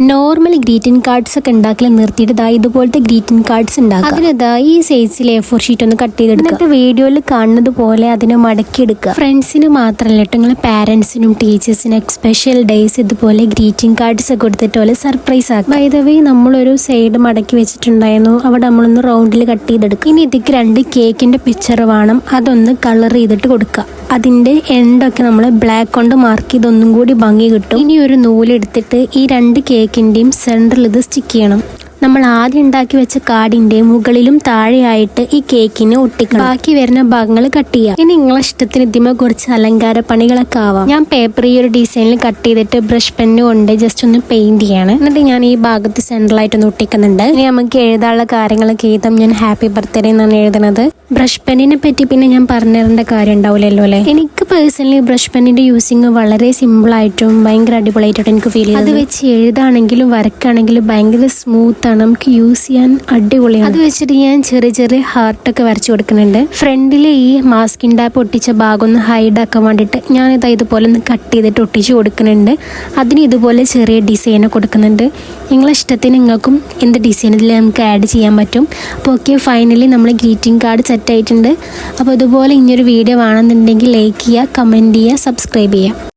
Normal greeting cards ഒക്കെ ഉണ്ടാക്കൽ നിർത്തിയിട്ട് ഇതുപോലത്തെ ഗ്രീറ്റിംഗ് കാർഡ്സ് ഉണ്ടാക്കുക. അതിന് ഈ സൈസിൽ A4 ഷീറ്റ് ഒന്ന് കട്ട് ചെയ്തെടുക്കുക. എന്നിട്ട് വീഡിയോയിൽ കാണുന്നത് പോലെ അതിനെ മടക്കി എടുക്കുക. ഫ്രണ്ട്സിന് മാത്രമല്ല കേട്ടോ, നിങ്ങൾ പാരന്റ്സിനും ടീച്ചേഴ്സിനും സ്പെഷ്യൽ ഡേയ്സ് ഇതുപോലെ ഗ്രീറ്റിംഗ് കാർഡ്സ് ഒക്കെ കൊടുത്തിട്ട് പോലെ സർപ്രൈസ് ആക്കുക. ബൈ ദ വേ നമ്മളൊരു സൈഡ് മടക്കി വെച്ചിട്ടുണ്ടായിരുന്നു, അവിടെ നമ്മളൊന്ന് റൗണ്ടിൽ കട്ട് ചെയ്തെടുക്കുക. ഇനി ഇതിക്ക് 2 കേക്കിന്റെ പിക്ചർ വേണം, അതൊന്ന് കളർ ചെയ്തിട്ട് കൊടുക്കുക. അതിന്റെ എൻഡൊക്കെ നമ്മൾ ബ്ലാക്ക് കൊണ്ട് മാർക്ക് ചെയ്ത് ഒന്നും കൂടി ഭംഗി കിട്ടും. ഇനി ഒരു നൂലെടുത്തിട്ട് ഈ 2 കേക്കിന്റെയും സെന്ററിൽ ഇത് സ്റ്റിക്ക് ചെയ്യണം. നമ്മൾ ആദ്യം ഉണ്ടാക്കി വെച്ച കാർഡിന്റെ മുകളിലും താഴെയായിട്ട് ഈ കേക്കിന് ഒട്ടിക്കണം. ബാക്കി വരുന്ന ഭാഗങ്ങൾ കട്ട് ചെയ്യാം. ഇനി നിങ്ങളെ ഇഷ്ടത്തിന് ഇതിമ കുറച്ച് അലങ്കാര പണികളൊക്കെ ആവാം. ഞാൻ പേപ്പർ ഈ ഒരു ഡിസൈനിൽ കട്ട് ചെയ്തിട്ട് ബ്രഷ് പെന്ന് കൊണ്ട് ജസ്റ്റ് ഒന്ന് പെയിന്റ് ചെയ്യാണ്. എന്നിട്ട് ഞാൻ ഈ ഭാഗത്ത് സെൻട്രലായിട്ടൊന്ന് ഒട്ടിക്കുന്നുണ്ട്. ഇനി നമുക്ക് എഴുതാനുള്ള കാര്യങ്ങളൊക്കെ എഴുതാം. ഞാൻ ഹാപ്പി ബർത്ത്ഡേ എന്നാണ് എഴുതുന്നത്. ബ്രഷ് പെന്നിനെ പറ്റി പിന്നെ ഞാൻ പറഞ്ഞു തരേണ്ട കാര്യം ഉണ്ടാവില്ലല്ലോ അല്ലേ. എനിക്ക് പേഴ്സണലി ബ്രഷ് പെന്നിന്റെ യൂസിങ് വളരെ സിമ്പിൾ ആയിട്ടും ഭയങ്കര അടിപൊളിയായിട്ടും എനിക്ക് ഫീൽ ചെയ്യും. അത് വെച്ച് എഴുതാണെങ്കിലും വരക്കാണെങ്കിലും ഭയങ്കര സ്മൂത്ത് ആണ്, നമുക്ക് യൂസ് ചെയ്യാൻ അടിപൊളിയാണ്. അത് വെച്ചിട്ട് ഞാൻ ചെറിയ ചെറിയ ഹാർട്ടൊക്കെ വരച്ചു കൊടുക്കുന്നുണ്ട്. ഫ്രണ്ടിലെ ഈ മാസ്കിൻ ടാപ്പ് ഒട്ടിച്ച ഭാഗം ഒന്ന് ഹൈഡ് ആക്കാൻ വേണ്ടിയിട്ട് ഞാനിത് ഇതുപോലെ ഒന്ന് കട്ട് ചെയ്തിട്ട് ഒട്ടിച്ച് കൊടുക്കുന്നുണ്ട്. അതിന് ഇതുപോലെ ചെറിയ ഡിസൈൻ കൊടുക്കുന്നുണ്ട്. നിങ്ങളെ ഇഷ്ടത്തിന് നിങ്ങൾക്കും എന്ത് ഡിസൈൻ ഇതിൽ നമുക്ക് ആഡ് ചെയ്യാൻ പറ്റും. അപ്പോൾ ഓക്കെ, ഫൈനലി നമ്മൾ ഗ്രീറ്റിംഗ് കാർഡ് സെറ്റ് ആയിട്ടുണ്ട്. അപ്പോൾ ഇതുപോലെ ഇനിയൊരു വീഡിയോ വേണമെന്നുണ്ടെങ്കിൽ ലൈക്ക് ചെയ്യുക, കമൻറ്റ് ചെയ്യുക, സബ്സ്ക്രൈബ് ചെയ്യുക.